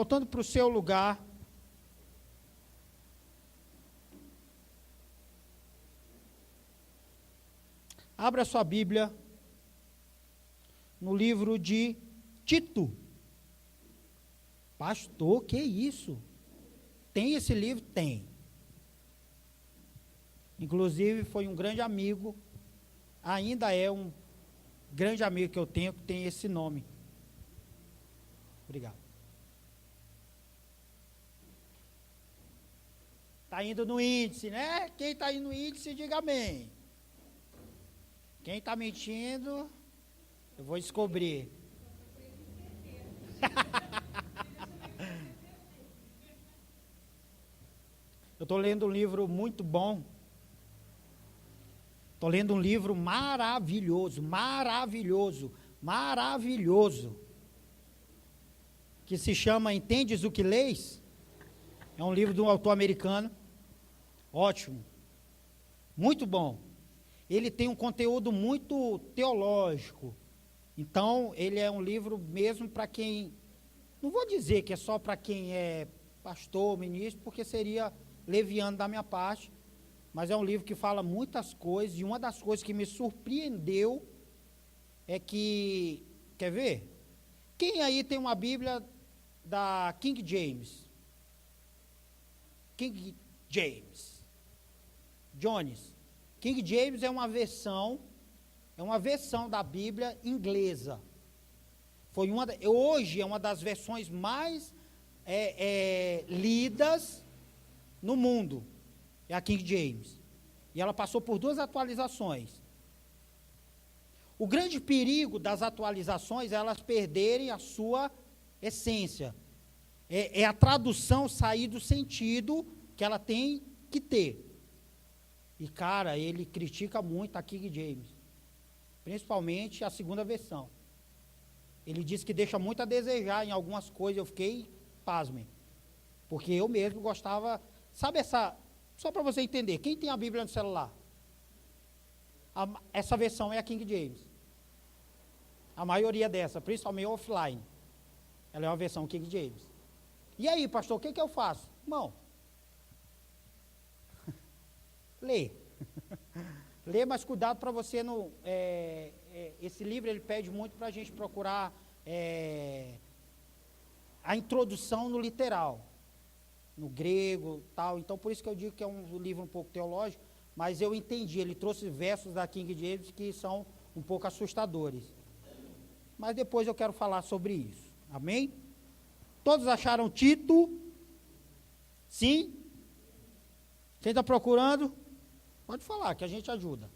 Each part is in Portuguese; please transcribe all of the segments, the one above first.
Voltando para o seu lugar. Abra sua Bíblia no livro de Tito. Pastor, que isso? Tem esse livro? Tem. Inclusive foi um grande amigo, ainda é um grande amigo que eu tenho, que tem esse nome. Obrigado. Está indo no índice, né? Quem está indo no índice, diga amém. Quem está mentindo, eu vou descobrir. Eu estou lendo um livro muito bom. Estou lendo um livro maravilhoso, que se chama Entendes o que Lês? É um livro de um autor americano. Ótimo. Muito bom. Ele tem um conteúdo muito teológico. Então, ele é um livro mesmo para quem... Não vou dizer que é só para quem é pastor, ministro, porque seria leviano da minha parte. Mas é um livro que fala muitas coisas. E uma das coisas que me surpreendeu é que... Quer ver? Quem aí tem uma Bíblia da King James? King James. Jones. King James é uma versão da Bíblia inglesa. Hoje é uma das versões mais lidas no mundo. É a King James. E ela passou por 2 atualizações. O grande perigo das atualizações é elas perderem a sua essência. É a tradução sair do sentido que ela tem que ter. E, cara, ele critica muito a King James, principalmente a segunda versão. Ele diz que deixa muito a desejar em algumas coisas. Eu fiquei pasmem, porque eu mesmo gostava, sabe essa, só para você entender, quem tem a Bíblia no celular? Essa versão é a King James. A maioria dessa, principalmente offline, ela é uma versão King James. E aí, pastor, o que eu faço? Irmão, lê. Lê, mas cuidado para você não... esse livro, ele pede muito para a gente procurar a introdução no literal, no grego, tal. Então, por isso que eu digo que é um livro um pouco teológico, mas eu entendi, ele trouxe versos da King James que são um pouco assustadores. Mas depois eu quero falar sobre isso. Amém? Todos acharam Tito? Sim? Quem está procurando? Pode falar, que a gente ajuda.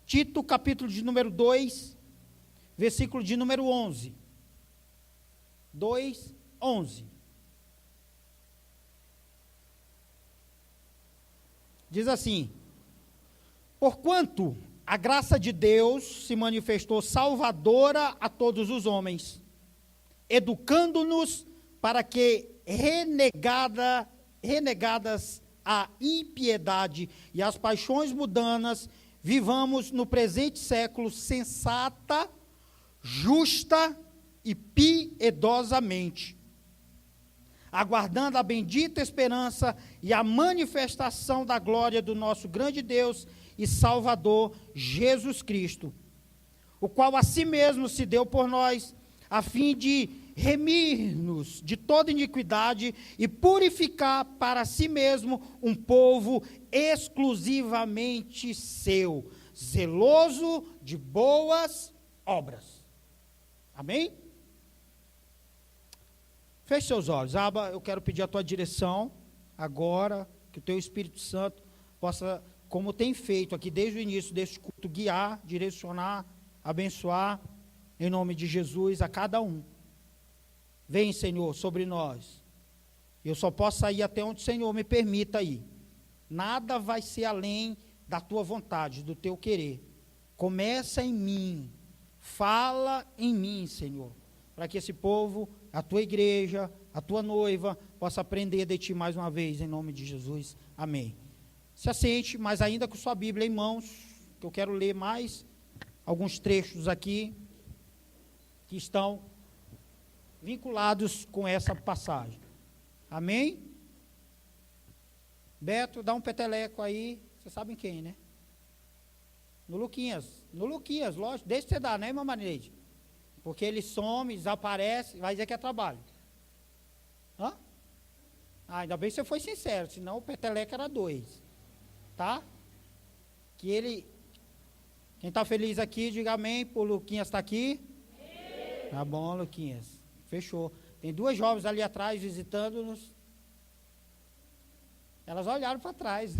Tito, capítulo de número 2, versículo de número 11. 2, 11. Diz assim: porquanto a graça de Deus se manifestou salvadora a todos os homens, educando-nos para que, renegadas a impiedade e as paixões mundanas, vivamos no presente século sensata, justa e piedosamente, aguardando a bendita esperança e a manifestação da glória do nosso grande Deus e Salvador, Jesus Cristo, o qual a si mesmo se deu por nós, a fim de remir-nos de toda iniquidade e purificar para si mesmo um povo exclusivamente seu, zeloso de boas obras. Amém? Feche seus olhos. Aba, eu quero pedir a tua direção agora, que o teu Espírito Santo possa, como tem feito aqui desde o início deste culto, guiar, direcionar, abençoar, em nome de Jesus, a cada um. Vem, Senhor, sobre nós. Eu só posso sair até onde o Senhor me permita ir. Nada vai ser além da tua vontade, do teu querer. Começa em mim. Fala em mim, Senhor. Para que esse povo, a tua igreja, a tua noiva, possa aprender de ti mais uma vez, em nome de Jesus. Amém. Se assente, mas ainda com sua Bíblia em mãos, que eu quero ler mais alguns trechos aqui, que estão vinculados com essa passagem. Amém? Beto, dá um peteleco aí, vocês sabem quem, né? No Luquinhas, lógico, deixa você dar, né, irmã Marineide? Porque ele some, desaparece, vai dizer que é trabalho. Hã? Ainda bem que você foi sincero, senão o peteleco era 2. Tá? Que ele, quem está feliz aqui, diga amém, o Luquinhas está aqui. Amém. Tá bom, Luquinhas, fechou. Tem 2 jovens ali atrás visitando-nos. Elas olharam para trás.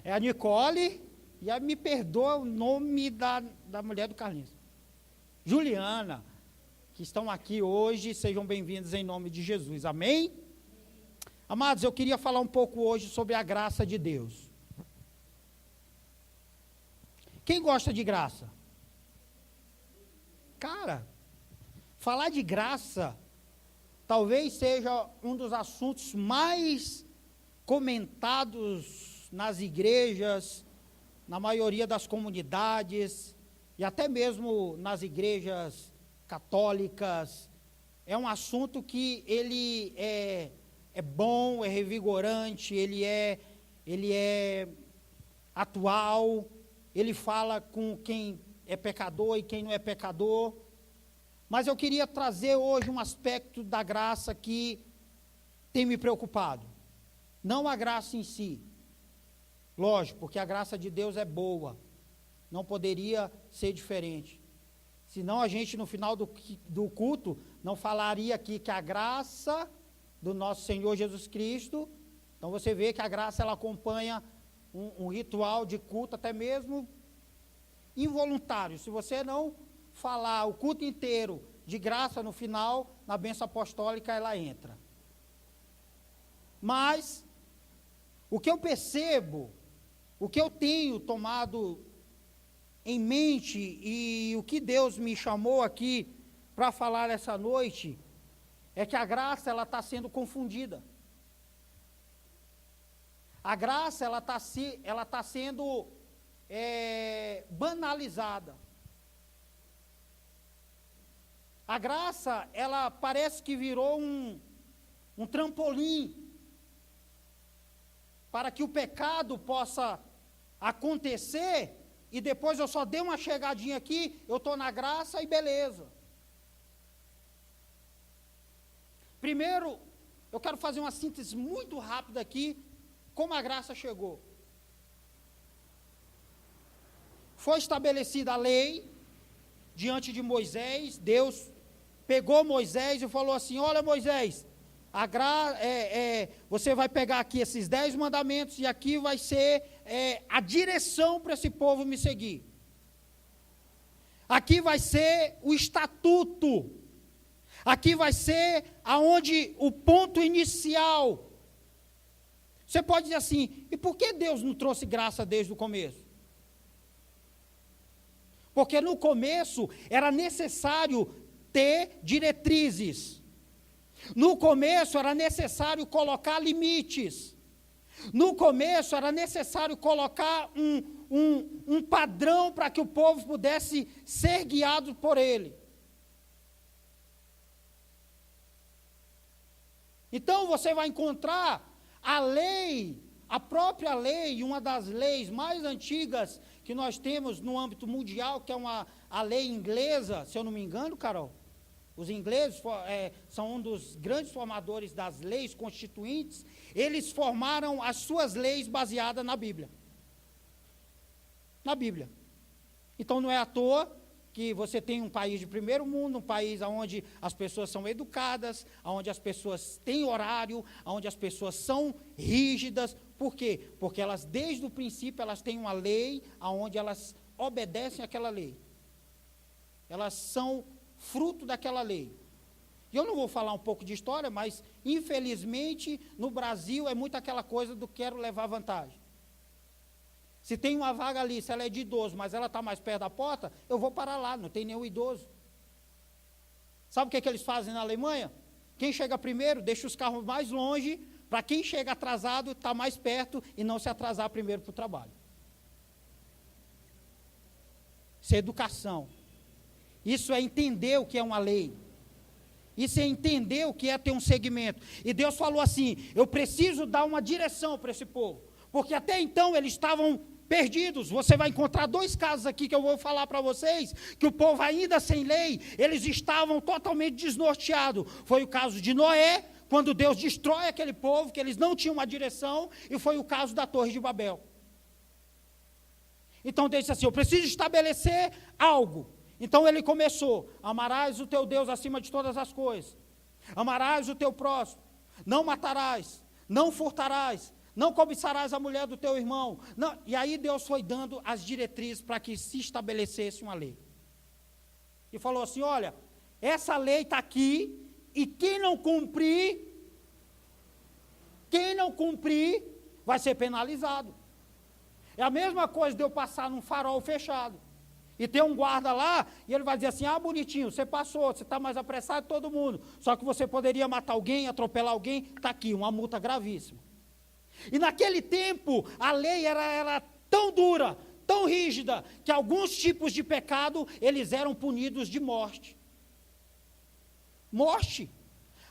É a Nicole e me perdoa o nome da mulher do Carlinhos. Juliana, que estão aqui hoje, sejam bem-vindos em nome de Jesus, amém? Amados, eu queria falar um pouco hoje sobre a graça de Deus. Quem gosta de graça? Cara, falar de graça talvez seja um dos assuntos mais comentados nas igrejas, na maioria das comunidades, e até mesmo nas igrejas católicas. É um assunto que ele é bom, é revigorante, ele é atual, ele fala com quem é pecador e quem não é pecador. Mas eu queria trazer hoje um aspecto da graça que tem me preocupado. Não a graça em si. Lógico, porque a graça de Deus é boa. Não poderia ser diferente. Senão a gente no final do culto não falaria aqui que a graça do nosso Senhor Jesus Cristo. Então você vê que a graça ela acompanha um ritual de culto, até mesmo involuntário. Se você não falar o culto inteiro de graça no final, na bênção apostólica ela entra. Mas o que eu percebo, o que eu tenho tomado em mente e o que Deus me chamou aqui para falar essa noite, é que a graça ela está sendo confundida. A graça ela está sendo banalizada. A graça ela parece que virou um trampolim para que o pecado possa acontecer e depois eu só dei uma chegadinha aqui, eu estou na graça e beleza. Primeiro, eu quero fazer uma síntese muito rápida aqui, como a graça chegou. Foi estabelecida a lei diante de Moisés. Deus pegou Moisés e falou assim: olha, Moisés, você vai pegar aqui esses 10 mandamentos e aqui vai ser a direção para esse povo me seguir. Aqui vai ser o estatuto. Aqui vai ser aonde o ponto inicial. Você pode dizer assim: e por que Deus não trouxe graça desde o começo? Porque no começo era necessário ter diretrizes. No começo era necessário colocar limites. No começo era necessário colocar um padrão para que o povo pudesse ser guiado por ele. Então você vai encontrar a lei, a própria lei, uma das leis mais antigas que nós temos no âmbito mundial, que é a lei inglesa, se eu não me engano, Carol. Os ingleses são um dos grandes formadores das leis constituintes. Eles formaram as suas leis baseadas na Bíblia. Na Bíblia. Então não é à toa que você tem um país de primeiro mundo, um país onde as pessoas são educadas, onde as pessoas têm horário, onde as pessoas são rígidas. Por quê? Porque elas, desde o princípio, elas têm uma lei, onde elas obedecem àquela lei. Elas são fruto daquela lei. E eu não vou falar um pouco de história, mas, infelizmente, no Brasil é muito aquela coisa do quero levar vantagem. Se tem uma vaga ali, se ela é de idoso, mas ela está mais perto da porta, eu vou parar lá, não tem nenhum idoso. Sabe o que eles fazem na Alemanha? Quem chega primeiro, deixa os carros mais longe, para quem chega atrasado, está mais perto e não se atrasar primeiro para o trabalho. Isso é educação. Isso é entender o que é uma lei. Isso é entender o que é ter um segmento. E Deus falou assim: eu preciso dar uma direção para esse povo, porque até então eles estavam perdidos. Você vai encontrar 2 casos aqui que eu vou falar para vocês, que o povo ainda sem lei, eles estavam totalmente desnorteados. Foi o caso de Noé, quando Deus destrói aquele povo, que eles não tinham uma direção, e foi o caso da Torre de Babel. Então Deus disse assim: eu preciso estabelecer algo. Então ele começou: amarás o teu Deus acima de todas as coisas, amarás o teu próximo, não matarás, não furtarás, não cobiçarás a mulher do teu irmão. Não. E aí Deus foi dando as diretrizes para que se estabelecesse uma lei. E falou assim: olha, essa lei está aqui, e quem não cumprir vai ser penalizado. É a mesma coisa de eu passar num farol fechado e ter um guarda lá, e ele vai dizer assim: ah, bonitinho, você passou, você está mais apressado que todo mundo, só que você poderia matar alguém, atropelar alguém, está aqui, uma multa gravíssima. E naquele tempo, a lei era tão dura, tão rígida, que alguns tipos de pecado, eles eram punidos de morte. Morte.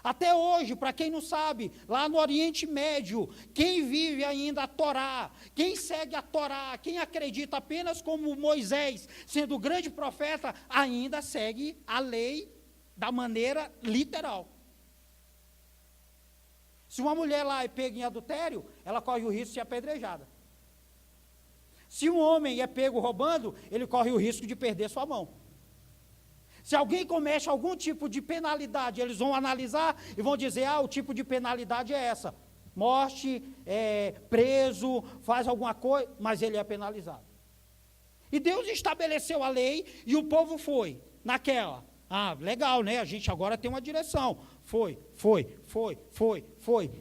Até hoje, para quem não sabe, lá no Oriente Médio, quem vive ainda a Torá, quem segue a Torá, quem acredita apenas como Moisés, sendo o grande profeta, ainda segue a lei da maneira literal. Se uma mulher lá é pega em adultério, ela corre o risco de ser apedrejada. Se um homem é pego roubando, ele corre o risco de perder sua mão. Se alguém comete algum tipo de penalidade, eles vão analisar e vão dizer: ah, o tipo de penalidade é essa. Morte, preso, faz alguma coisa, mas ele é penalizado. E Deus estabeleceu a lei e o povo foi naquela. Ah, legal, né? A gente agora tem uma direção. Foi.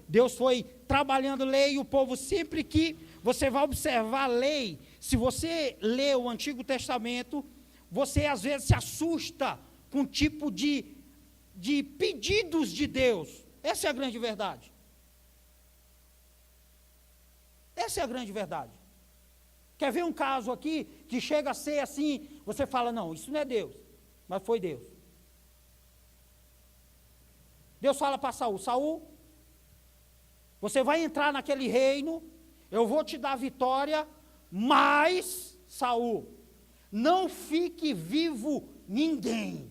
Deus foi trabalhando lei, e o povo, sempre que você vai observar a lei, se você lê o Antigo Testamento, você às vezes se assusta com um tipo de pedidos de Deus. Essa é a grande verdade. Essa é a grande verdade. Quer ver um caso aqui que chega a ser assim, você fala: não, isso não é Deus, mas foi Deus. Deus fala para Saul: Saul, você vai entrar naquele reino, eu vou te dar vitória, mas, Saul, não fique vivo ninguém,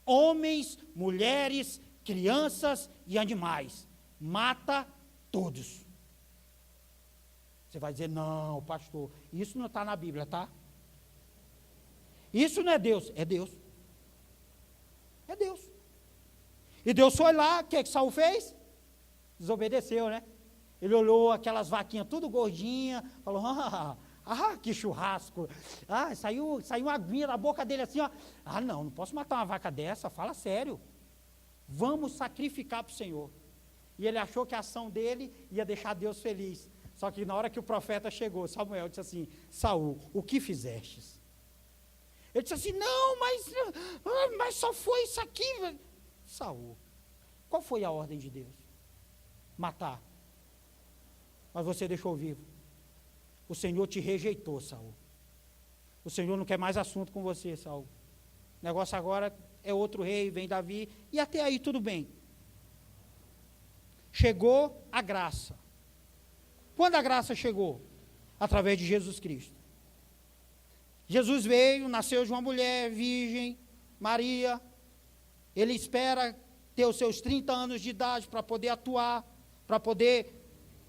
homens, mulheres, crianças e animais, mata todos. Você vai dizer: não, pastor, isso não está na Bíblia, tá? Isso não é Deus. É Deus. É Deus. E Deus foi lá, o que Saul fez? Desobedeceu, né? Ele olhou aquelas vaquinhas tudo gordinha, falou: que churrasco. Ah, saiu uma aguinha da boca dele assim, ó. Ah, não posso matar uma vaca dessa, fala sério. Vamos sacrificar para o Senhor. E ele achou que a ação dele ia deixar Deus feliz. Só que na hora que o profeta chegou, Samuel disse assim: Saul, o que fizestes? Ele disse assim: não, mas só foi isso aqui. Saul, qual foi a ordem de Deus? Matar. Mas você deixou vivo. O Senhor te rejeitou, Saul. O Senhor não quer mais assunto com você, Saul. O negócio agora é outro rei, vem Davi, e até aí tudo bem. Chegou a graça. Quando a graça chegou? Através de Jesus Cristo. Jesus veio, nasceu de uma mulher virgem, Maria. Ele espera ter os seus 30 anos de idade para poder atuar, para poder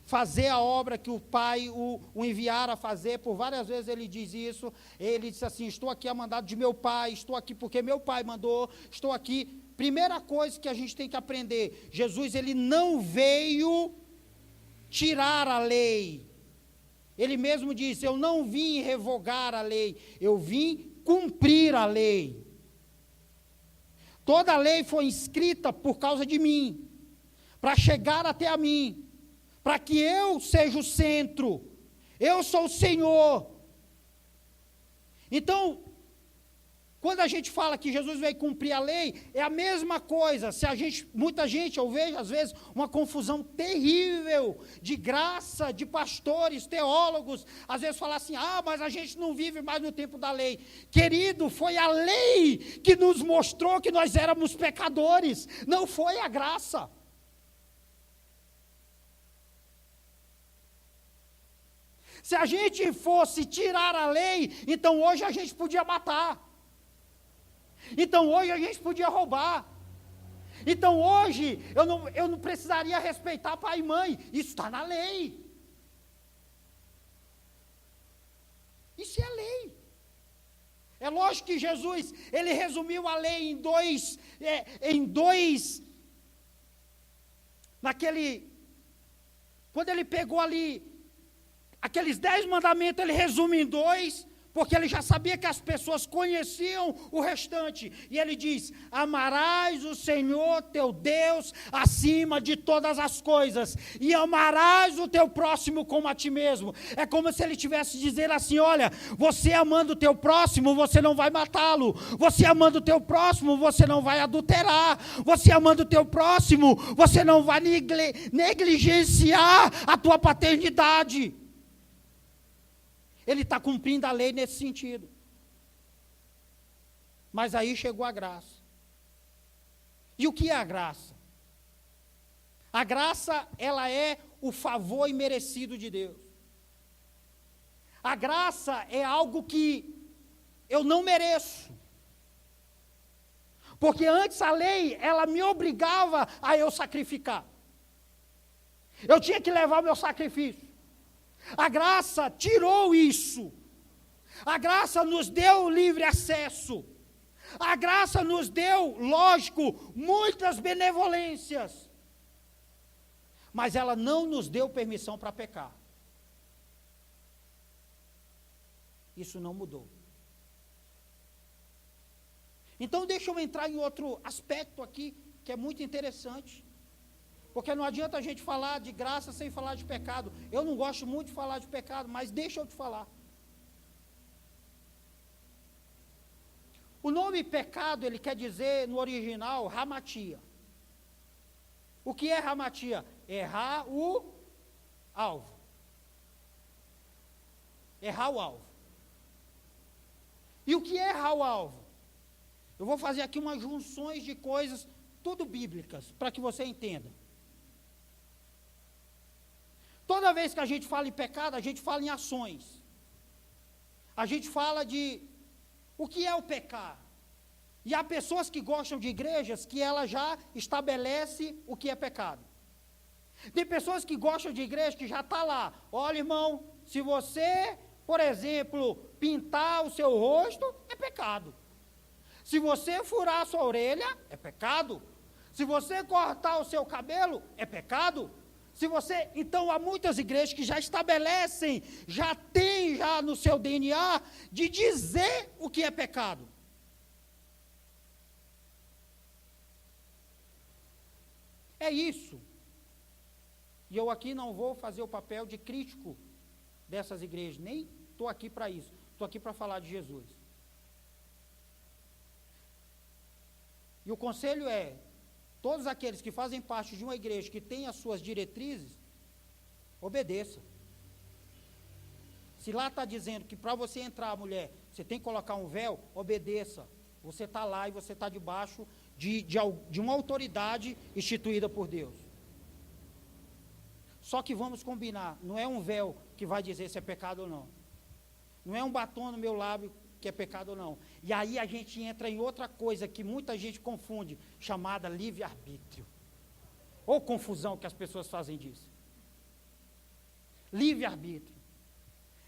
fazer a obra que o Pai o enviara a fazer. Por várias vezes ele diz isso. Ele disse assim: estou aqui a mandado de meu Pai, estou aqui porque meu Pai mandou, estou aqui. Primeira coisa que a gente tem que aprender: Jesus, ele não veio tirar a lei. Ele mesmo disse: eu não vim revogar a lei, eu vim cumprir a lei. Toda a lei foi escrita por causa de mim, para chegar até a mim, para que eu seja o centro. Eu sou o Senhor. Então, Quando a gente fala que Jesus veio cumprir a lei, é a mesma coisa. Muita gente, eu vejo às vezes uma confusão terrível de graça, de pastores, teólogos, às vezes falar assim: mas a gente não vive mais no tempo da lei. Querido, foi a lei que nos mostrou que nós éramos pecadores, não foi a graça. Se a gente fosse tirar a lei, então hoje a gente podia matar. Então hoje a gente podia roubar. Então hoje eu não precisaria respeitar pai e mãe. Isso está na lei. Isso é lei. É lógico que Jesus, ele resumiu a lei quando ele pegou ali aqueles 10 mandamentos, ele resume em 2, porque ele já sabia que as pessoas conheciam o restante. E ele diz: amarás o Senhor teu Deus acima de todas as coisas, e amarás o teu próximo como a ti mesmo. É como se ele tivesse dizer assim: olha, você amando o teu próximo, você não vai matá-lo. Você amando o teu próximo, você não vai adulterar. Você amando o teu próximo, você não vai negligenciar a tua paternidade. Ele está cumprindo a lei nesse sentido. Mas aí chegou a graça. E o que é a graça? A graça, ela é o favor imerecido de Deus. A graça é algo que eu não mereço. Porque antes a lei, ela me obrigava a eu sacrificar. Eu tinha que levar o meu sacrifício. A graça tirou isso. A graça nos deu livre acesso. A graça nos deu, lógico, muitas benevolências. Mas ela não nos deu permissão para pecar. Isso não mudou. Então deixa eu entrar em outro aspecto aqui, que é muito interessante. Porque não adianta a gente falar de graça sem falar de pecado. Eu não gosto muito de falar de pecado, mas deixa eu te falar. O nome pecado, ele quer dizer, no original, hamatia. O que é hamatia? Errar o alvo. Errar o alvo. E o que é errar o alvo? Eu vou fazer aqui umas junções de coisas, tudo bíblicas, para que você entenda. Toda vez que a gente fala em pecado, a gente fala em ações. A gente fala de o que é o pecar. E há pessoas que gostam de igrejas que ela já estabelece o que é pecado. Tem pessoas que gostam de igreja que já está lá. Olha, irmão, se você, por exemplo, pintar o seu rosto, é pecado. Se você furar a sua orelha, é pecado. Se você cortar o seu cabelo, é pecado. Então há muitas igrejas que já estabelecem, já tem já no seu DNA, de dizer o que é pecado. É isso. E eu aqui não vou fazer o papel de crítico dessas igrejas, nem estou aqui para isso, estou aqui para falar de Jesus. E o conselho é, todos aqueles que fazem parte de uma igreja que tem as suas diretrizes, obedeçam. Se lá está dizendo que para você entrar, mulher, você tem que colocar um véu, obedeça. Você está lá e você está debaixo de uma autoridade instituída por Deus. Só que vamos combinar, não é um véu que vai dizer se é pecado ou não. Não é um batom no meu lábio que é pecado ou não. E aí a gente entra em outra coisa que muita gente confunde, chamada livre-arbítrio. Ou confusão que as pessoas fazem disso. Livre-arbítrio.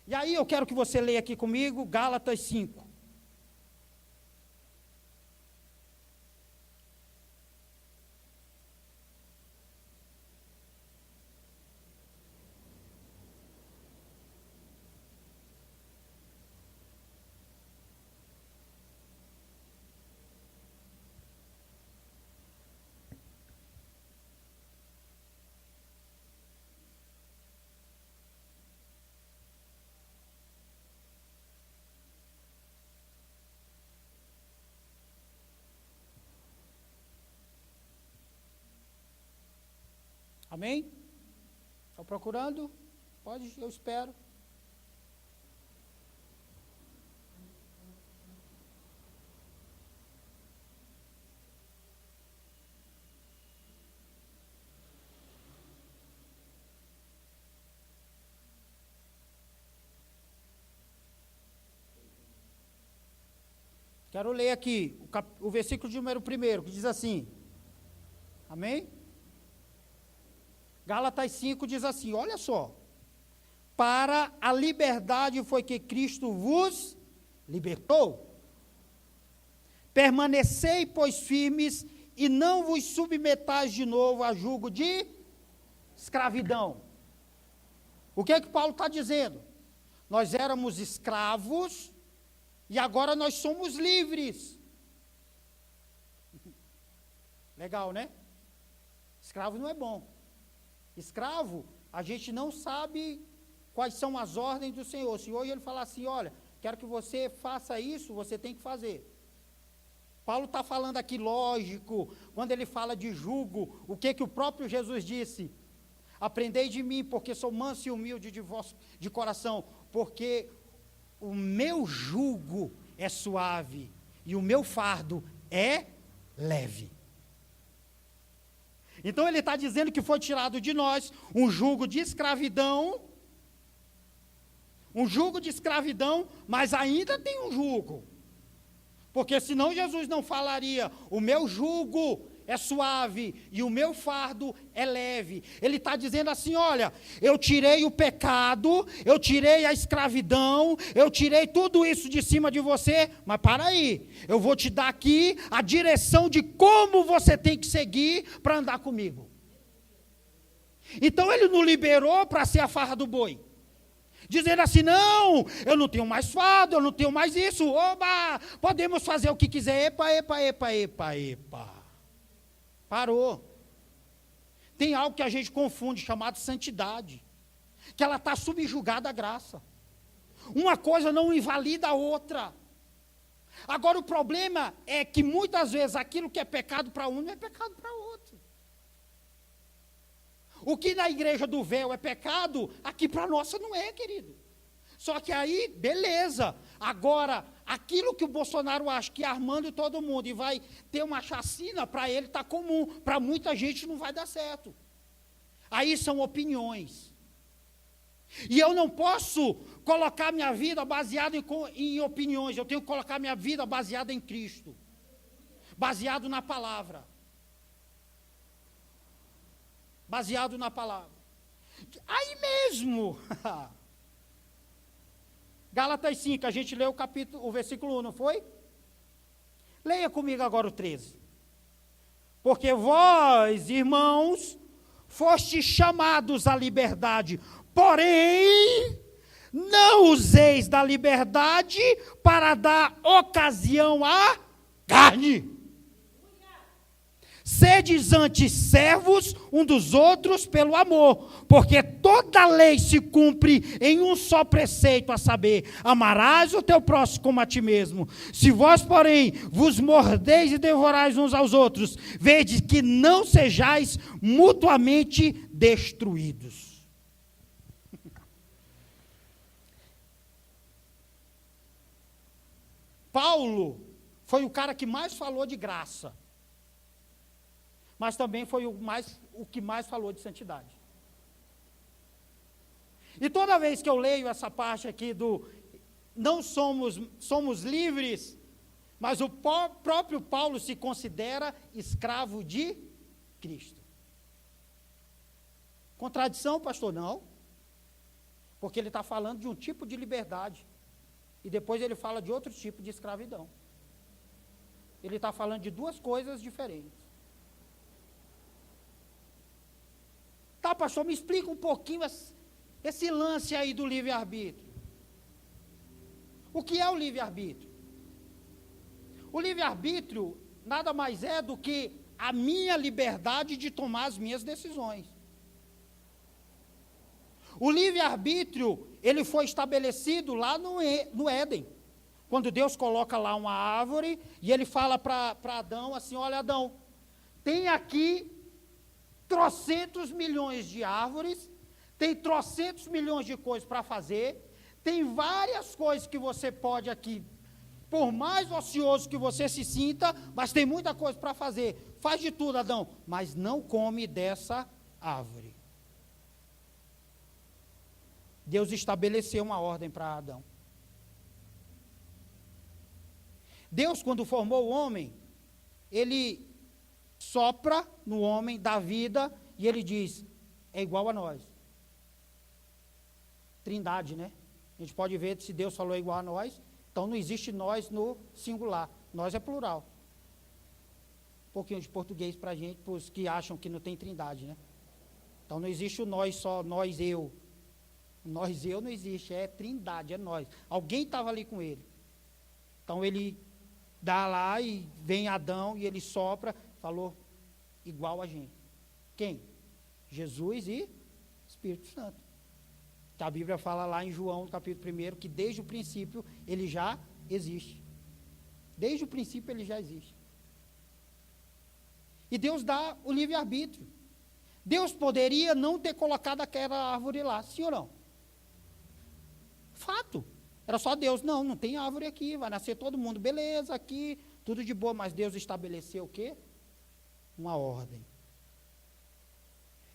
E aí eu quero que você leia aqui comigo, Gálatas 5. Amém? Está procurando? Pode, eu espero. Quero ler aqui o versículo de número 1, que diz assim. Amém? Gálatas 5 diz assim, olha só. Para a liberdade foi que Cristo vos libertou. Permanecei, pois, firmes, e não vos submetais de novo a jugo de escravidão. O que é que Paulo está dizendo? Nós éramos escravos, e agora nós somos livres. Legal, né? Escravo não é bom. Escravo, a gente não sabe quais são as ordens do Senhor. Se hoje ele falar assim, olha, quero que você faça isso, você tem que fazer. Paulo está falando aqui, lógico, quando ele fala de jugo, o que o próprio Jesus disse? Aprendei de mim, porque sou manso e humilde de coração, porque o meu jugo é suave e o meu fardo é leve. Então ele está dizendo que foi tirado de nós um jugo de escravidão, mas ainda tem um jugo. Porque senão Jesus não falaria, o meu jugo é suave e o meu fardo é leve. Ele está dizendo assim, olha, eu tirei o pecado, eu tirei a escravidão, eu tirei tudo isso de cima de você, mas para aí, eu vou te dar aqui a direção de como você tem que seguir para andar comigo. Então ele nos liberou para ser a farra do boi. Dizendo assim, não, eu não tenho mais fardo, eu não tenho mais isso, oba, podemos fazer o que quiser, epa. Parou. Tem algo que a gente confunde, chamado santidade, que ela está subjugada à graça. Uma coisa não invalida a outra. Agora o problema é que muitas vezes aquilo que é pecado para um não é pecado para outro. O que na igreja do véu é pecado, aqui para a nossa não é, querido. Só que aí, beleza. Agora, aquilo que o Bolsonaro acha que é armando todo mundo e vai ter uma chacina, para ele está comum. Para muita gente não vai dar certo. Aí são opiniões. E eu não posso colocar minha vida baseada em opiniões. Eu tenho que colocar minha vida baseada em Cristo. Baseado na palavra. Baseado na palavra. Aí mesmo. Gálatas 5, a gente leu o versículo 1, não foi? Leia comigo agora o 13. Porque vós, irmãos, fostes chamados à liberdade, porém, não useis da liberdade para dar ocasião à carne. Sedes antes servos um dos outros pelo amor, porque toda lei se cumpre em um só preceito, a saber, amarás o teu próximo como a ti mesmo. Se vós, porém, vos mordeis e devorais uns aos outros, vedes que não sejais mutuamente destruídos. Paulo foi o cara que mais falou de graça. Mas também foi o que mais falou de santidade. E toda vez que eu leio essa parte aqui do não somos livres, mas o próprio Paulo se considera escravo de Cristo. Contradição, pastor? Não. Porque ele está falando de um tipo de liberdade. E depois ele fala de outro tipo de escravidão. Ele está falando de duas coisas diferentes. Tá, pastor, me explica um pouquinho esse lance aí do livre-arbítrio. O que é o livre-arbítrio? O livre-arbítrio nada mais é do que a minha liberdade de tomar as minhas decisões. O livre-arbítrio, ele foi estabelecido lá no Éden. Quando Deus coloca lá uma árvore e ele fala para Adão assim, olha Adão, tem aqui trocentos milhões de árvores, tem trocentos milhões de coisas para fazer, tem várias coisas que você pode aqui, por mais ocioso que você se sinta, mas tem muita coisa para fazer. Faz de tudo, Adão, mas não come dessa árvore. Deus estabeleceu uma ordem para Adão. Deus, quando formou o homem, ele sopra no homem, dá vida, e ele diz, é igual a nós. Trindade, né? A gente pode ver se Deus falou igual a nós, então não existe nós no singular, nós é plural. Um pouquinho de português para a gente, para os que acham que não tem trindade, né? Então não existe o nós só, nós, eu. Nós, eu não existe, é trindade, é nós. Alguém estava ali com ele. Então ele dá lá e vem Adão e ele sopra, falou igual a gente. Quem? Jesus e Espírito Santo. A Bíblia fala lá em João, capítulo 1, que desde o princípio ele já existe. Desde o princípio ele já existe. E Deus dá o livre-arbítrio. Deus poderia não ter colocado aquela árvore lá, sim ou não? Fato. Era só Deus, não tem árvore aqui, vai nascer todo mundo, beleza, aqui, tudo de boa, mas Deus estabeleceu o quê? Uma ordem.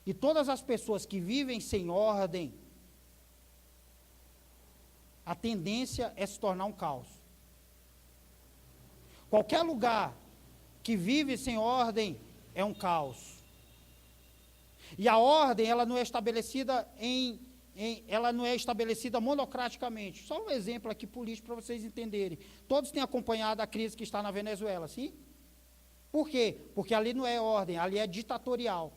E todas as pessoas que vivem sem ordem, a tendência é se tornar um caos. Qualquer lugar que vive sem ordem é um caos. E a ordem, ela não é estabelecida ela não é estabelecida monocraticamente. Só um exemplo aqui político para vocês entenderem. Todos têm acompanhado a crise que está na Venezuela, sim? Por quê? Porque ali não é ordem, ali é ditatorial.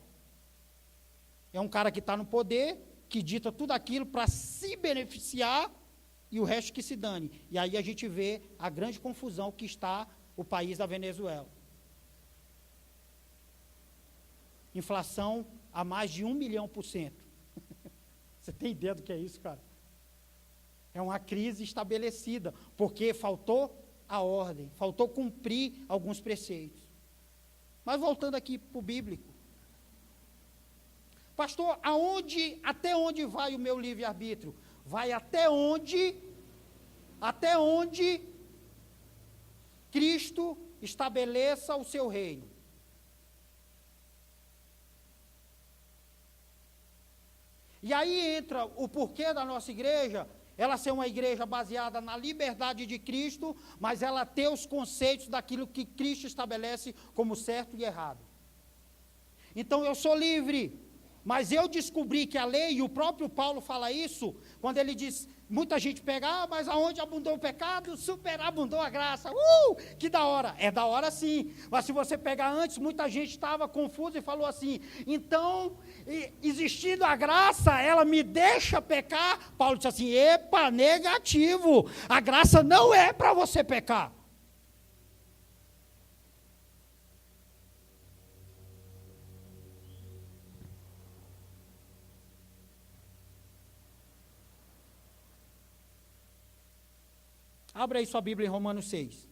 É um cara que está no poder, que dita tudo aquilo para se beneficiar e o resto que se dane. E aí a gente vê a grande confusão que está o país da Venezuela. Inflação a mais de 1 milhão%. Você tem ideia do que é isso, cara? É uma crise estabelecida, porque faltou a ordem, faltou cumprir alguns preceitos. Mas voltando aqui para o bíblico. Pastor, até onde vai o meu livre-arbítrio? Vai até onde Cristo estabeleça o seu reino. E aí entra o porquê da nossa igreja, ela ser uma igreja baseada na liberdade de Cristo, mas ela ter os conceitos daquilo que Cristo estabelece como certo e errado. Então eu sou livre, mas eu descobri que a lei, e o próprio Paulo fala isso, quando ele diz, muita gente pega, mas aonde abundou o pecado, superabundou a graça. Que da hora! É da hora sim, mas se você pegar antes, muita gente estava confusa e falou assim, então, existindo a graça, ela me deixa pecar? Paulo disse assim, epa, negativo, a graça não é para você pecar. Abra aí sua Bíblia em Romanos 6.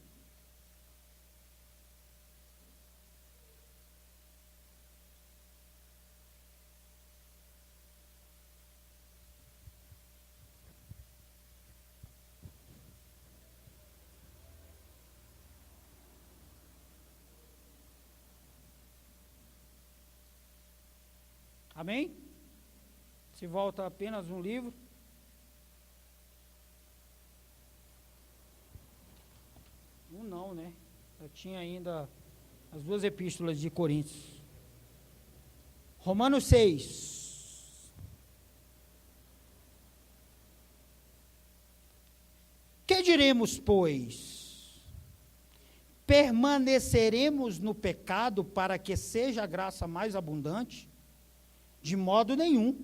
Amém? Se volta apenas um livro. Não, né? Eu tinha ainda as 2 epístolas de Coríntios. Romanos 6. Que diremos, pois? Permaneceremos no pecado para que seja a graça mais abundante? De modo nenhum.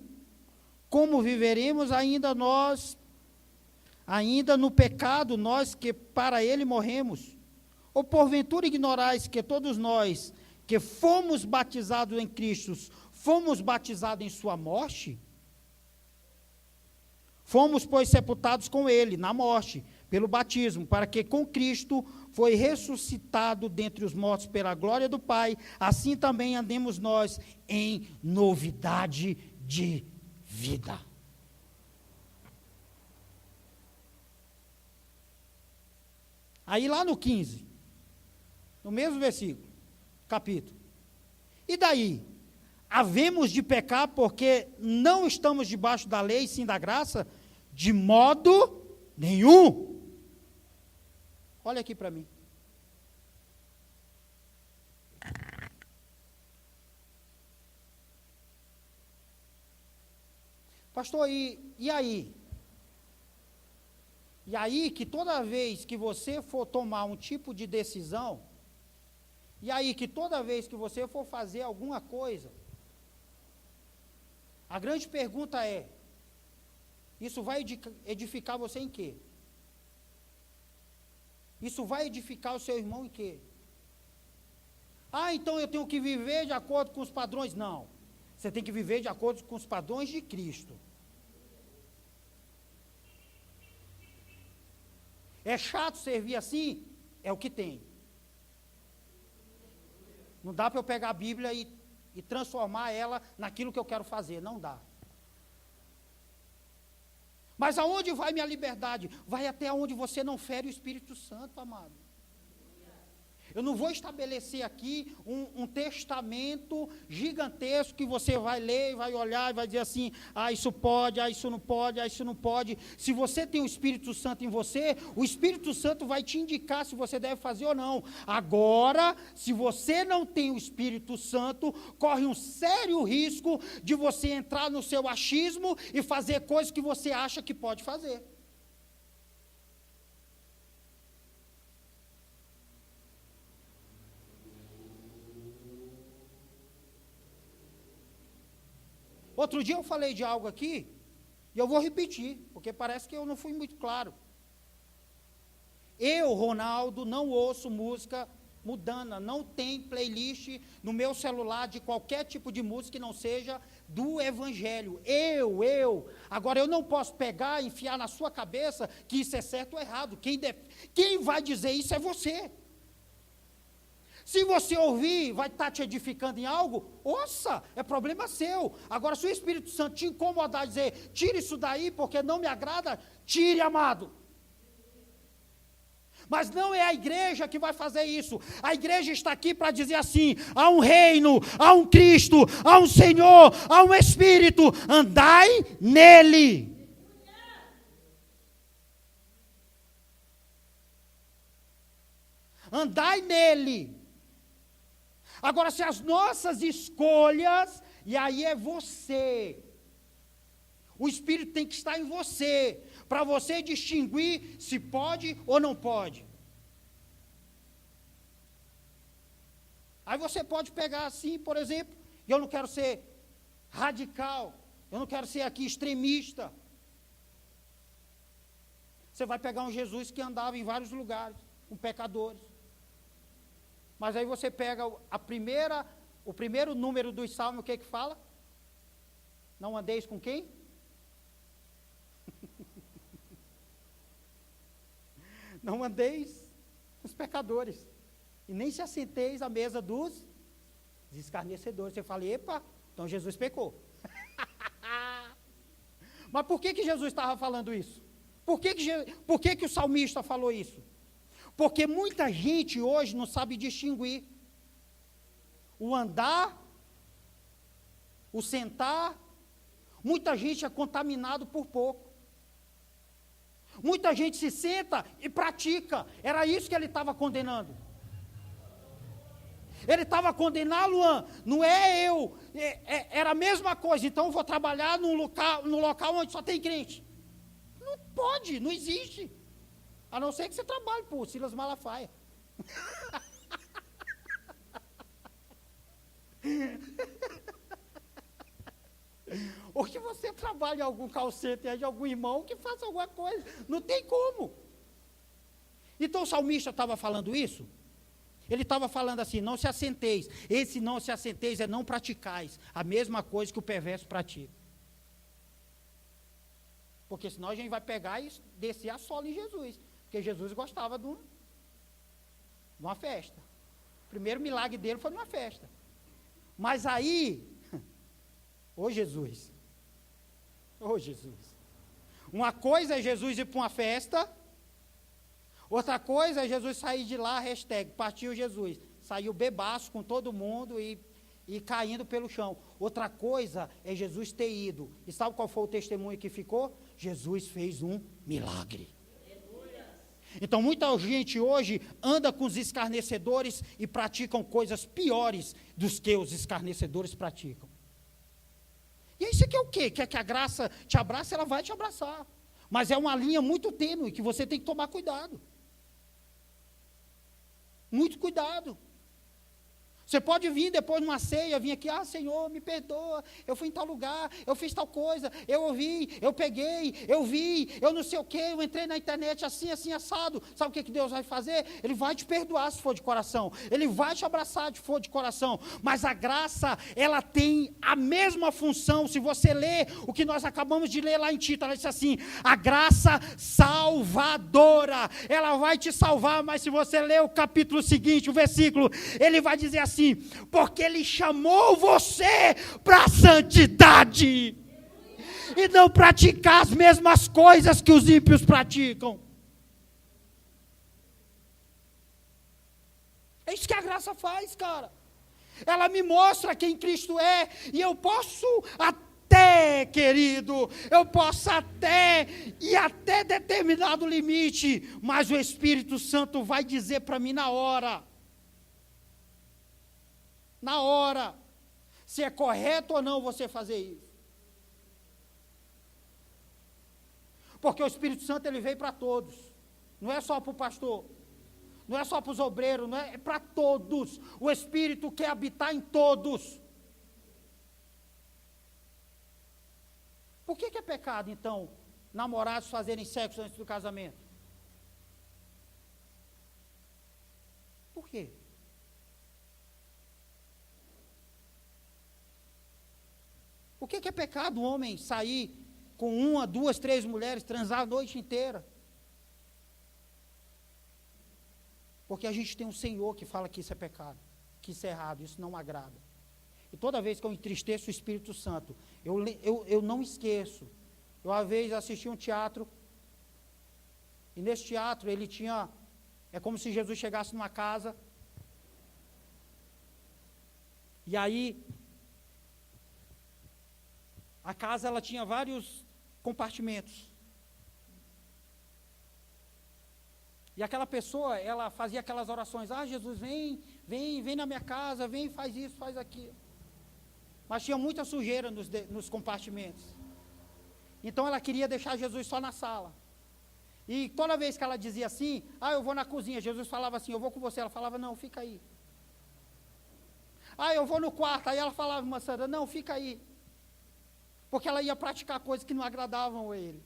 Como viveremos ainda no pecado, nós que para ele morremos? Ou porventura ignorais que todos nós, que fomos batizados em Cristo, fomos batizados em sua morte? Fomos, pois, sepultados com ele, na morte, pelo batismo, para que com Cristo foi ressuscitado dentre os mortos pela glória do Pai, assim também andemos nós em novidade de vida. Aí lá no 15, no mesmo versículo, capítulo. E daí? Havemos de pecar porque não estamos debaixo da lei, sim da graça? De modo nenhum. Olha aqui para mim. Pastor, e aí? E aí que toda vez que você for tomar um tipo de decisão, e aí que toda vez que você for fazer alguma coisa, a grande pergunta é, isso vai edificar você em quê? Isso vai edificar o seu irmão em quê? Ah, então eu tenho que viver de acordo com os padrões? Não. Você tem que viver de acordo com os padrões de Cristo. É chato servir assim? É o que tem. Não dá para eu pegar a Bíblia e transformar ela naquilo que eu quero fazer. Não dá. Mas aonde vai minha liberdade? Vai até onde você não fere o Espírito Santo, amado. Eu não vou estabelecer aqui um testamento gigantesco que você vai ler, vai olhar e vai dizer assim, ah, isso pode, ah, isso não pode, ah, isso não pode. Se você tem o Espírito Santo em você, o Espírito Santo vai te indicar se você deve fazer ou não. Agora, se você não tem o Espírito Santo, corre um sério risco de você entrar no seu achismo e fazer coisas que você acha que pode fazer. Outro dia eu falei de algo aqui, e eu vou repetir, porque parece que eu não fui muito claro. Eu, Ronaldo, não ouço música mundana, não tem playlist no meu celular de qualquer tipo de música que não seja do Evangelho. Agora eu não posso pegar e enfiar na sua cabeça que isso é certo ou errado. Quem vai dizer isso é você. Se você ouvir, vai estar te edificando em algo, ouça, é problema seu. Agora, se o Espírito Santo te incomodar e dizer, tire isso daí porque não me agrada, tire, amado. Mas não é a igreja que vai fazer isso. A igreja está aqui para dizer assim, há um reino, há um Cristo, há um Senhor, há um Espírito, andai nele. Andai nele. Agora, se as nossas escolhas, e aí é você, o Espírito tem que estar em você, para você distinguir se pode ou não pode. Aí você pode pegar assim, por exemplo, eu não quero ser radical, eu não quero ser aqui extremista. Você vai pegar um Jesus que andava em vários lugares, com pecadores. Mas aí você pega o primeiro número dos salmos, o que fala? Não andeis com quem? Não andeis com os pecadores. E nem se assenteis à mesa dos escarnecedores. Você fala, epa, então Jesus pecou. Mas por que Jesus estava falando isso? Por que o salmista falou isso? Porque muita gente hoje não sabe distinguir o andar, o sentar. Muita gente é contaminado por pouco. Muita gente se senta e pratica. Era isso que ele estava condenando. Ele estava condenando, Luan, não é eu. Era a mesma coisa. Então eu vou trabalhar no local onde só tem crente. Não pode, não existe. A não ser que você trabalhe por Silas Malafaia. Ou que você trabalhe em algum call center de algum irmão que faça alguma coisa. Não tem como. Então o salmista estava falando isso? Ele estava falando assim, não se assenteis. Esse não se assenteis é não praticais. A mesma coisa que o perverso pratica. Porque senão a gente vai pegar e descer a sola em Jesus. Porque Jesus gostava Numa festa. O primeiro milagre dele foi numa festa. Mas aí, ô Jesus, uma coisa é Jesus ir para uma festa, outra coisa é Jesus sair de lá, partiu Jesus, saiu bebaço com todo mundo e caindo pelo chão. Outra coisa é Jesus ter ido, e sabe qual foi o testemunho que ficou? Jesus fez um milagre. Então muita gente hoje anda com os escarnecedores e praticam coisas piores dos que os escarnecedores praticam. E aí você quer o quê? Quer que a graça te abrace? Ela vai te abraçar. Mas é uma linha muito tênue que você tem que tomar cuidado. Muito cuidado. Você pode vir depois de uma ceia, vir aqui, Senhor, me perdoa, eu fui em tal lugar, eu fiz tal coisa, eu ouvi, eu peguei, eu vi, eu não sei o quê, eu entrei na internet assim, assim, assado. Sabe o que Deus vai fazer? Ele vai te perdoar se for de coração, Ele vai te abraçar se for de coração, mas a graça, ela tem a mesma função. Se você ler o que nós acabamos de ler lá em Tito, ela disse assim, a graça salvadora, ela vai te salvar, mas se você ler o capítulo seguinte, o versículo, ele vai dizer assim, porque Ele chamou você para a santidade e não praticar as mesmas coisas que os ímpios praticam. É isso que a graça faz, cara. Ela me mostra quem Cristo é, e eu posso até, querido, eu posso até ir até determinado limite, mas o Espírito Santo vai dizer para mim na hora, se é correto ou não você fazer isso. Porque o Espírito Santo, ele veio para todos, não é só para o pastor, não é só para os obreiros, não é para todos. O Espírito quer habitar em todos. Por que é pecado, então, namorados fazerem sexo antes do casamento? Por quê? Por que é pecado o homem sair com 1, 2, 3 mulheres, transar a noite inteira? Porque a gente tem um Senhor que fala que isso é pecado, que isso é errado, isso não agrada. E toda vez que eu entristeço o Espírito Santo, eu não esqueço. Eu uma vez assisti um teatro, e nesse teatro ele tinha, é como se Jesus chegasse numa casa, e aí, a casa ela tinha vários compartimentos. E aquela pessoa, ela fazia aquelas orações, Jesus, vem na minha casa, vem, faz isso, faz aquilo. Mas tinha muita sujeira nos compartimentos. Então ela queria deixar Jesus só na sala. E toda vez que ela dizia assim, eu vou na cozinha, Jesus falava assim, eu vou com você. Ela falava, não, fica aí. Eu vou no quarto. Aí ela falava, irmã Sandra, não, fica aí. Porque ela ia praticar coisas que não agradavam a ele.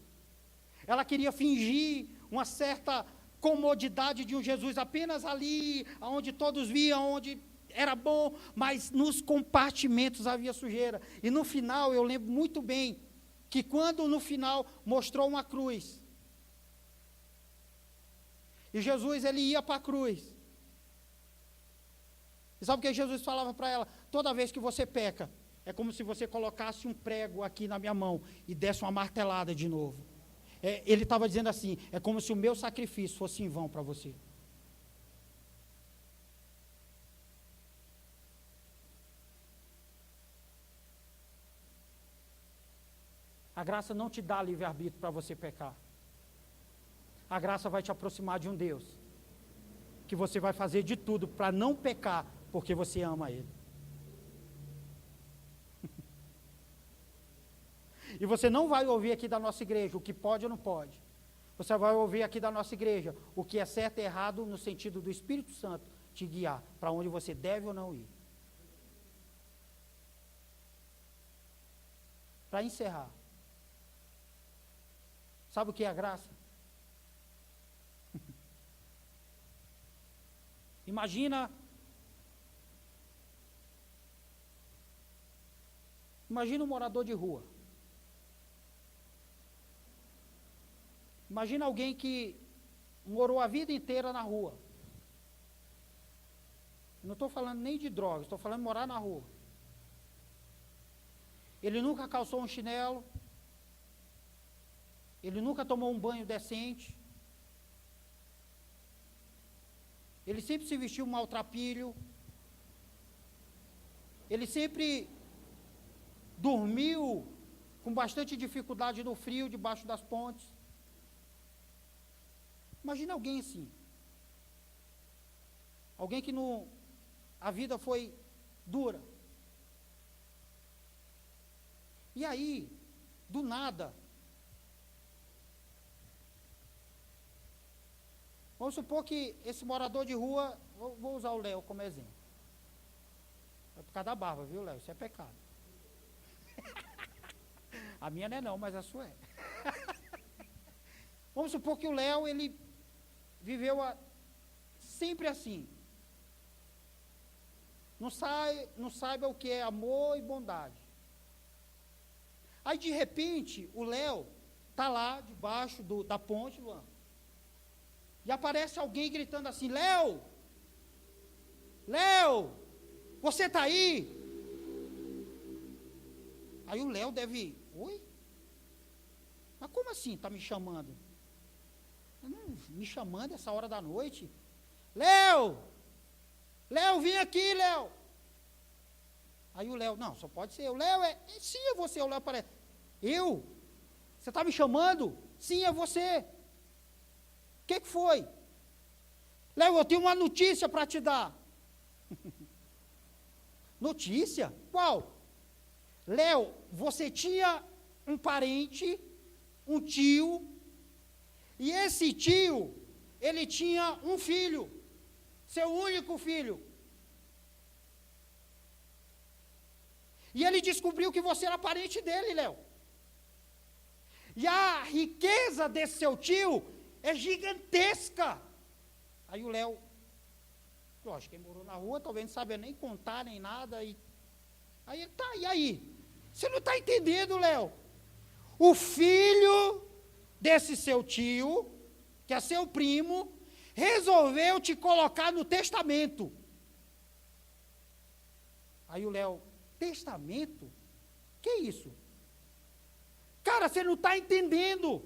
Ela queria fingir uma certa comodidade de um Jesus apenas ali, onde todos viam, onde era bom, mas nos compartimentos havia sujeira. E no final, eu lembro muito bem, que quando no final mostrou uma cruz, e Jesus ele ia para a cruz, e sabe o que Jesus falava para ela? Toda vez que você peca, é como se você colocasse um prego aqui na minha mão e desse uma martelada de novo. Ele estava dizendo assim, é como se o meu sacrifício fosse em vão para você. A graça não te dá livre-arbítrio para você pecar. A graça vai te aproximar de um Deus, que você vai fazer de tudo para não pecar, porque você ama Ele. E você não vai ouvir aqui da nossa igreja o que pode ou não pode. Você vai ouvir aqui da nossa igreja o que é certo e errado no sentido do Espírito Santo te guiar para onde você deve ou não ir. Para encerrar. Sabe o que é a graça? Imagina um morador de rua. Imagina alguém que morou a vida inteira na rua. Não estou falando nem de drogas, estou falando de morar na rua. Ele nunca calçou um chinelo. Ele nunca tomou um banho decente. Ele sempre se vestiu maltrapilho. Ele sempre dormiu com bastante dificuldade no frio, debaixo das pontes. Imagina alguém assim. Alguém que a vida foi dura. E aí, do nada, vamos supor que esse morador de rua, vou usar o Léo como exemplo. É por causa da barba, viu, Léo? Isso é pecado. A minha não é não, mas a sua é. Vamos supor que o Léo, ele viveu sempre assim. Não saiba o que é amor e bondade. Aí, de repente, o Léo está lá, debaixo da ponte, Luan, e aparece alguém gritando assim, Léo, você está aí? Aí o Léo deve, oi? Mas como assim está me chamando? Me chamando essa hora da noite? Léo, vem aqui, Léo. Aí o Léo, não, só pode ser. O Léo sim, é você. O Léo aparece. Eu? Você está me chamando? Sim, é você. O que foi? Léo, eu tenho uma notícia para te dar. Notícia? Qual? Léo, você tinha um parente, um tio, e esse tio, ele tinha um filho, seu único filho. E ele descobriu que você era parente dele, Léo. E a riqueza desse seu tio é gigantesca. Aí o Léo, lógico, quem morou na rua, talvez não sabia nem contar, nem nada. Aí ele, tá, e aí? Você não está entendendo, Léo? O filho desse seu tio, que é seu primo, resolveu te colocar no testamento. Aí o Léo, testamento? Que isso? Cara, você não está entendendo.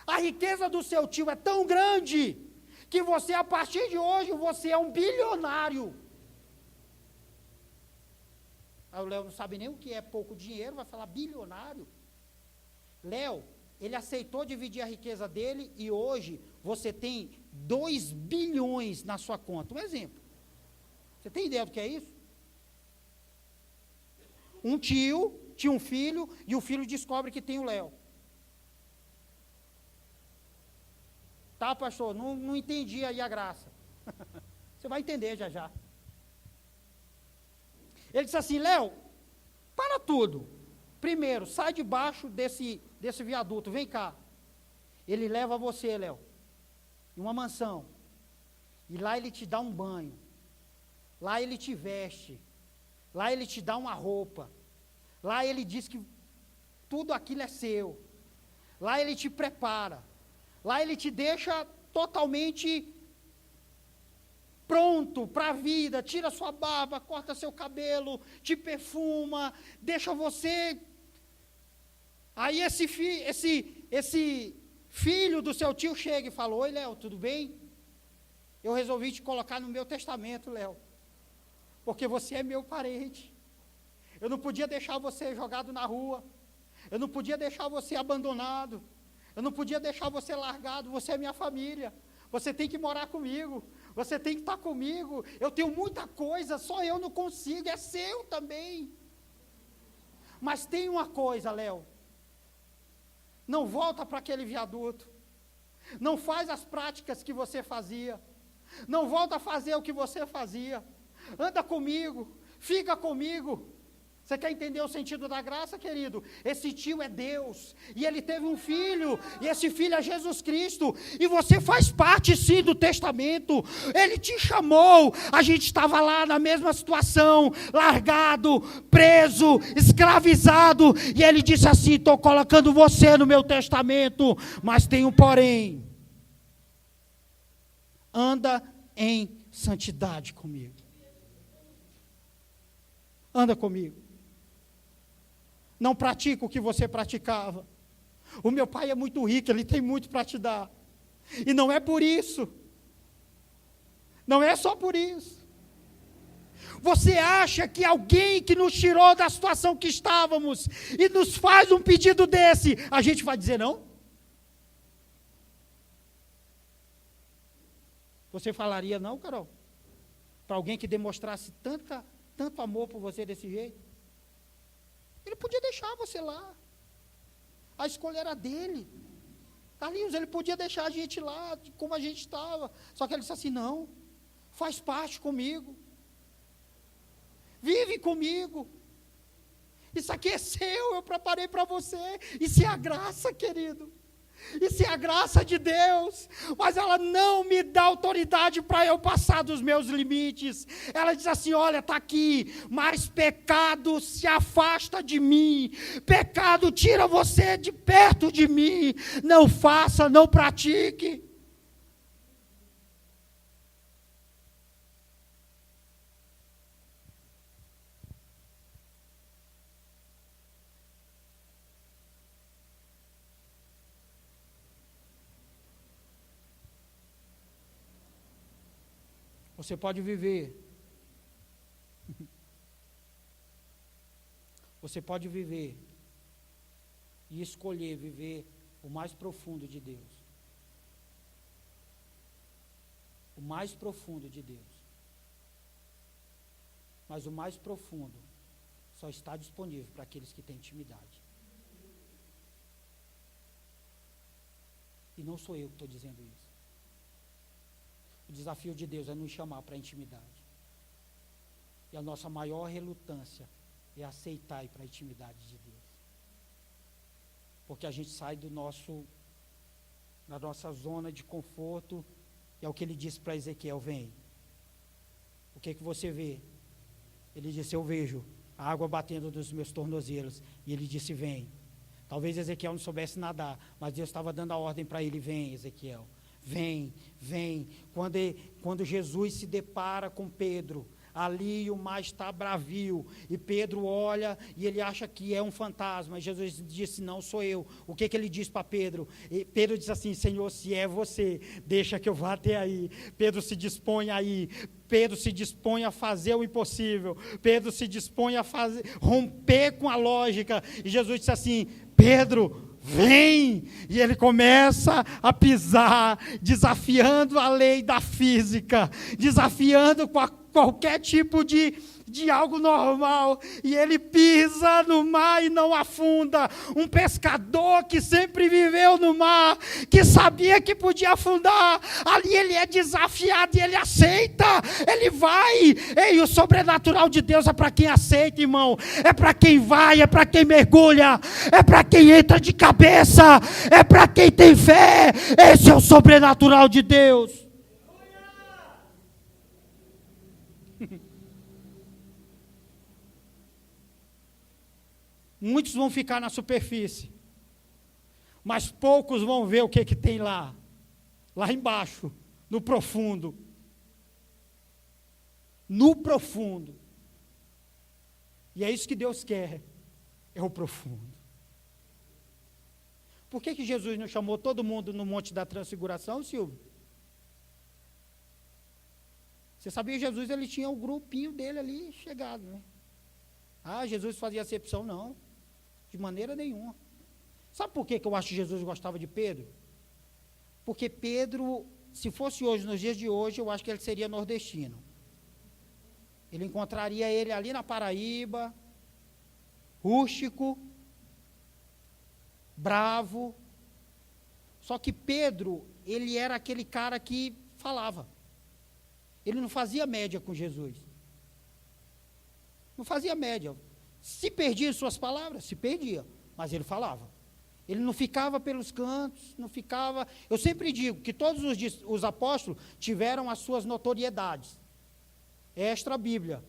A riqueza do seu tio é tão grande que você, a partir de hoje, você é um bilionário. Aí o Léo não sabe nem o que é pouco dinheiro, vai falar bilionário. Léo, ele aceitou dividir a riqueza dele e hoje você tem 2 bilhões na sua conta. Um exemplo. Você tem ideia do que é isso? Um tio tinha um filho e o filho descobre que tem o Léo. Tá, pastor? Não entendi aí a graça. Você vai entender já já. Ele disse assim, Léo, para tudo. Primeiro, sai debaixo desse viaduto, vem cá. Ele leva você, Léo, em uma mansão. E lá ele te dá um banho. Lá ele te veste. Lá ele te dá uma roupa. Lá ele diz que tudo aquilo é seu. Lá ele te prepara. Lá ele te deixa totalmente pronto para a vida. Tira sua barba, corta seu cabelo, te perfuma, deixa você. Aí esse filho do seu tio chega e fala, oi, Léo, tudo bem? Eu resolvi te colocar no meu testamento, Léo, porque você é meu parente. Eu não podia deixar você jogado na rua. Eu não podia deixar você abandonado. Eu não podia deixar você largado. Você é minha família. Você tem que morar comigo. Você tem que estar comigo. Eu tenho muita coisa, só eu não consigo. É seu também. Mas tem uma coisa, Léo. Não volta para aquele viaduto. Não faz as práticas que você fazia. Não volta a fazer o que você fazia. Anda comigo. Fica comigo. Você quer entender o sentido da graça, querido? Esse tio é Deus, e ele teve um filho, e esse filho é Jesus Cristo, e você faz parte sim do testamento. Ele te chamou, a gente estava lá na mesma situação, largado, preso, escravizado, e ele disse assim, estou colocando você no meu testamento, mas tem um porém, anda em santidade comigo. anda comigo. Não pratica o que você praticava. O meu pai é muito rico, ele tem muito para te dar. E não é por isso. Não é só por isso. Você acha que alguém que nos tirou da situação que estávamos e nos faz um pedido desse, a gente vai dizer não? Você falaria não, Carol? Para alguém que demonstrasse tanto amor por você desse jeito? Ele podia deixar você lá. A escolha era dele. Carlinhos, ele podia deixar a gente lá, como a gente estava. Só que ele disse assim, não, faz parte comigo. Vive comigo. Isso aqui é seu, eu preparei para você. Isso é a graça, querido. Isso é a graça de Deus. Mas ela não me dá autoridade para eu passar dos meus limites. Ela diz assim, olha, está aqui, mas pecado se afasta de mim. Pecado tira você de perto de mim. Não faça, não pratique. Você pode viver. Você pode viver e escolher viver o mais profundo de Deus. O mais profundo de Deus. Mas o mais profundo só está disponível para aqueles que têm intimidade. E não sou eu que estou dizendo isso. O desafio de Deus é nos chamar para a intimidade. E a nossa maior relutância é aceitar ir para a intimidade de Deus. Porque a gente sai da nossa zona de conforto, e é o que ele disse para Ezequiel, vem. O que você vê? Ele disse, eu vejo a água batendo dos meus tornozelos. E ele disse, vem. Talvez Ezequiel não soubesse nadar, mas Deus estava dando a ordem para ele, vem, Ezequiel. Vem, vem. Quando Jesus se depara com Pedro, ali o mar está bravio, e Pedro olha e ele acha que é um fantasma. Jesus disse, não sou eu. O que ele diz para Pedro? E Pedro diz assim, Senhor, se é você, deixa que eu vá até aí. Pedro se dispõe aí. Pedro se dispõe a fazer o impossível. Pedro se dispõe a romper com a lógica. E Jesus disse assim, Pedro, vem! E ele começa a pisar, desafiando a lei da física, desafiando qualquer tipo de algo normal, e ele pisa no mar e não afunda. Um pescador que sempre viveu no mar, que sabia que podia afundar, ali ele é desafiado e ele aceita, ele vai. Ei, o sobrenatural de Deus é para quem aceita, irmão, é para quem vai, é para quem mergulha, é para quem entra de cabeça, é para quem tem fé. Esse é o sobrenatural de Deus. Muitos vão ficar na superfície, mas poucos vão ver o que tem lá embaixo, no profundo. No profundo. E é isso que Deus quer, é o profundo. Por que Jesus não chamou todo mundo no Monte da Transfiguração, Silvio? Você sabia que Jesus ele tinha o grupinho dele ali chegado, né? Ah, Jesus fazia acepção? Não. De maneira nenhuma. Sabe por que eu acho que Jesus gostava de Pedro? Porque Pedro, se fosse hoje, nos dias de hoje, eu acho que ele seria nordestino. Ele encontraria ele ali na Paraíba, rústico, bravo. Só que Pedro, ele era aquele cara que falava. Ele não fazia média com Jesus. Não fazia média. Se perdia suas palavras, se perdia, mas ele falava. Ele não ficava pelos cantos, não ficava. Eu sempre digo que todos os apóstolos tiveram as suas notoriedades. Extra Bíblia.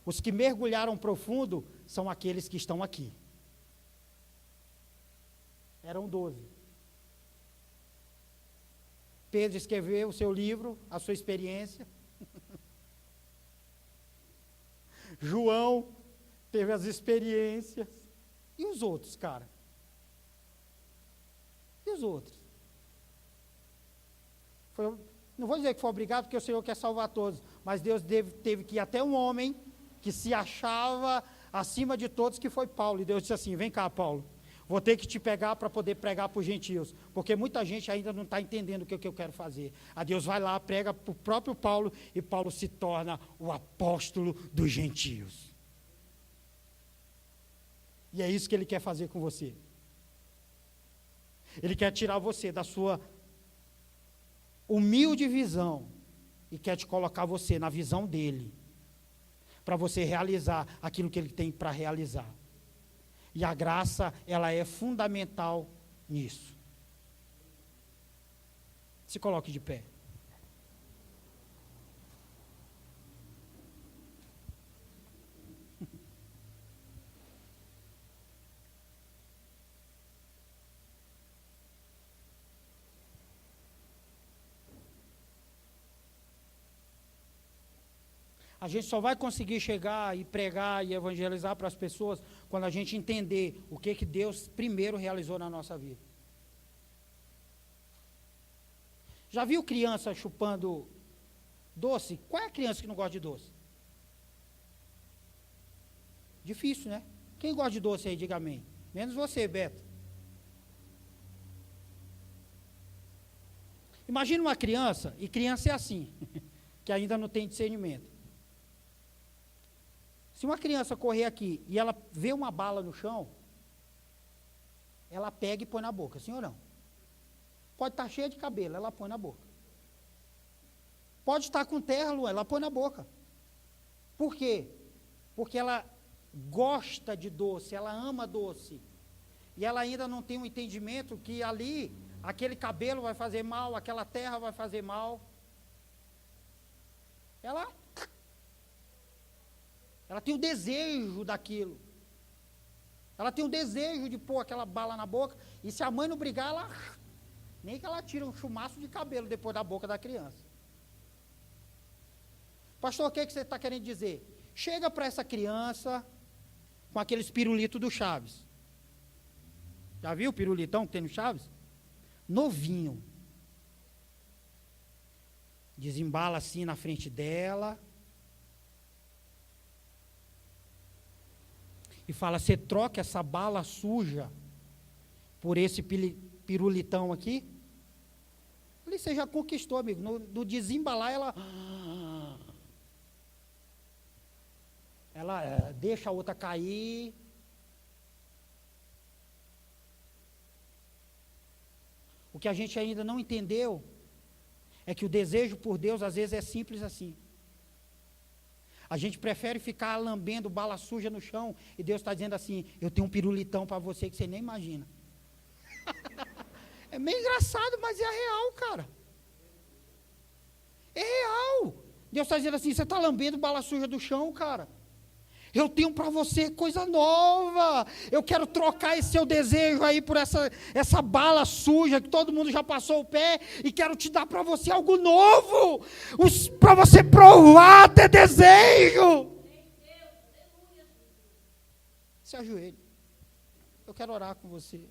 Os que mergulharam profundo são aqueles que estão aqui. Eram 12. Pedro escreveu o seu livro, a sua experiência. João teve as experiências. E os outros, cara? E os outros? Não vou dizer que foi obrigado, porque o Senhor quer salvar todos, mas Deus teve que ir até um homem que se achava acima de todos, que foi Paulo. E Deus disse assim: vem cá, Paulo, vou ter que te pegar para poder pregar para os gentios, porque muita gente ainda não está entendendo o que eu quero fazer. A Deus vai lá, prega para o próprio Paulo, e Paulo se torna o apóstolo dos gentios. E é isso que Ele quer fazer com você. Ele quer tirar você da sua humilde visão e quer te colocar você na visão dEle, para você realizar aquilo que Ele tem para realizar. E a graça, ela é fundamental nisso. Se coloque de pé. A gente só vai conseguir chegar e pregar e evangelizar para as pessoas quando a gente entender o que Deus primeiro realizou na nossa vida. Já viu criança chupando doce? Qual é a criança que não gosta de doce? Difícil, né? Quem gosta de doce aí, diga amém. Menos você, Beto. Imagina uma criança, e criança é assim, que ainda não tem discernimento. Se uma criança correr aqui e ela vê uma bala no chão, ela pega e põe na boca, sim ou não? Pode estar cheia de cabelo, ela põe na boca. Pode estar com terra, ela põe na boca. Por quê? Porque ela gosta de doce, ela ama doce. E ela ainda não tem um entendimento que ali, aquele cabelo vai fazer mal, aquela terra vai fazer mal. Ela tem o desejo daquilo. Ela tem o desejo de pôr aquela bala na boca. E se a mãe não brigar, nem que ela tire um chumaço de cabelo depois da boca da criança. Pastor, o que você está querendo dizer? Chega para essa criança com aqueles pirulitos do Chaves. Já viu o pirulitão que tem no Chaves? Novinho. Desembala assim na frente dela. E fala: você troca essa bala suja por esse pirulitão aqui? Ali você já conquistou, amigo. No desembalar, ela deixa a outra cair. O que a gente ainda não entendeu é que o desejo por Deus às vezes é simples assim. A gente prefere ficar lambendo bala suja no chão e Deus está dizendo assim: eu tenho um pirulitão para você que você nem imagina. É meio engraçado, mas é real, cara. É real. Deus está dizendo assim: você está lambendo bala suja do chão, cara. Eu tenho para você coisa nova. Eu quero trocar esse seu desejo aí por essa bala suja que todo mundo já passou o pé, e quero te dar para você algo novo, para você provar, ter desejo. Se ajoelhe. Eu quero orar com você.